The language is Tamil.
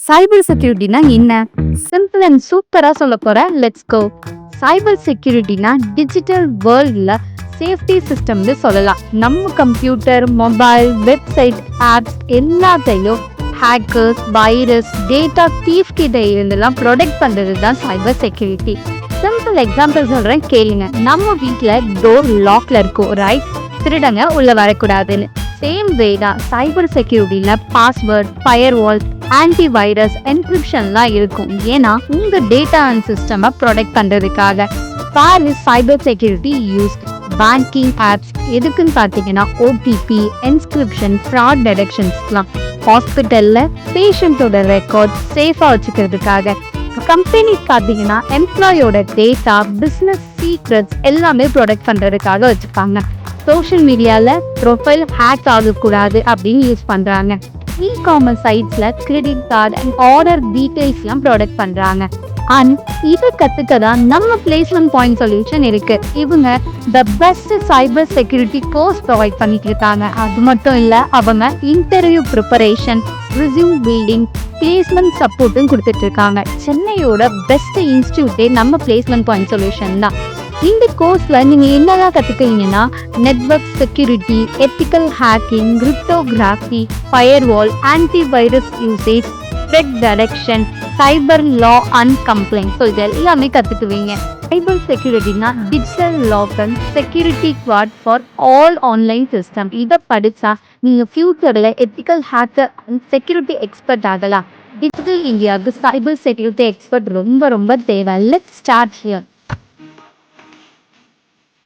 சைபர் செக்யூரிட்டினா என்ன? சிம்பிள் அண்ட் சூப்பரா சொல்ல போறேன். Let's go. சைபர் செக்யூரிட்டினா டிஜிட்டல் வேர்ல்ட்ல சேஃப்டி சிஸ்டம்னு சொல்லலாம். நம்ம கம்ப்யூட்டர், மொபைல், வெப்சைட், ஆப்ஸ் எல்லாத்தையும் ஹேக்கர்ஸ், வைரஸ், டேட்டா தீஃப் கிட்ட இருந்தெல்லாம் ப்ரொடெக்ட் பண்றது தான் சைபர் செக்யூரிட்டி. சிம்பிள் எக்ஸாம்பிள் சொல்றேன் கேளுங்க. நம்ம வீட்ல டோர் லாக்ல இருக்கும், ரைட்? திருடங்க உள்ள வரக்கூடாதுன்னு. சேம் வே தான் சைபர் செக்யூரிட்டியில பாஸ்வேர்ட், ஃபயர்வால், ஆன்டிவைரஸ், என்கிரிப்ஷன்லாம் இருக்கும். ஏன்னா உங்க டேட்டா அண்ட் சிஸ்டமை ப்ரொடெக்ட் பண்றதுக்காக. For is cyber security used banking apps எதுக்குன்னு பார்த்தீங்கன்னா ஓடிபி, என்கிரிப்ஷன், ஃப்ராட் டிடெக்ஷன்ஸ்லாம். ஹாஸ்பிட்டலில் பேஷண்ட்டோட ரெக்கார்ட் சேஃபாக வச்சுக்கிறதுக்காக. கம்பெனிஸ் பார்த்தீங்கன்னா எம்ப்ளாயோட டேட்டா, பிஸ்னஸ் சீக்ரெட்ஸ் எல்லாமே ப்ரொடெக்ட் பண்ணுறதுக்காக வச்சுருக்காங்க. சோஷியல் மீடியாவில் ப்ரொஃபைல் ஹேக் ஆகக்கூடாது அப்படின்னு யூஸ் பண்ணுறாங்க. இ-காமர்ஸ் சைட்ஸில் கிரெடிட் கார்டு அண்ட் ஆர்டர் டீட்டெயில்ஸ்லாம் ப்ரொடெக்ட் பண்ணுறாங்க. அண்ட் இதை கற்றுக்க தான் நம்ம பிளேஸ்மெண்ட் பாயிண்ட் சொல்யூஷன் இருக்கு. இவங்க the best cyber security course provide பண்ணிட்டு இருக்காங்க. அது மட்டும் இல்லை, அவங்க interview preparation, resume building, placement சப்போர்ட்டும் கொடுத்துட்டு இருக்காங்க. சென்னையோட பெஸ்ட் இன்ஸ்டியூட்டே நம்ம பிளேஸ்மெண்ட் பாயிண்ட் சொல்யூஷன் தான். இந்த கோர்ஸ்ல நீங்க என்னெல்லாம் கத்துக்கிறீங்கன்னா network security, ethical hacking, cryptography, firewall, antivirus usage, threat detection, cyber law and complaint. So இது எல்லாமே கற்றுக்குவீங்க. சைபர் செக்யூரிட்டினா digital lock and security guard for all online system. இதை படித்தா நீங்கள் ஃபியூச்சரில் ethical hacker and security expert ஆகலாம். டிஜிட்டல் இந்தியாவுக்கு சைபர் செக்யூரிட்டி எக்ஸ்பர்ட் ரொம்ப ரொம்ப தேவை. Let's start here.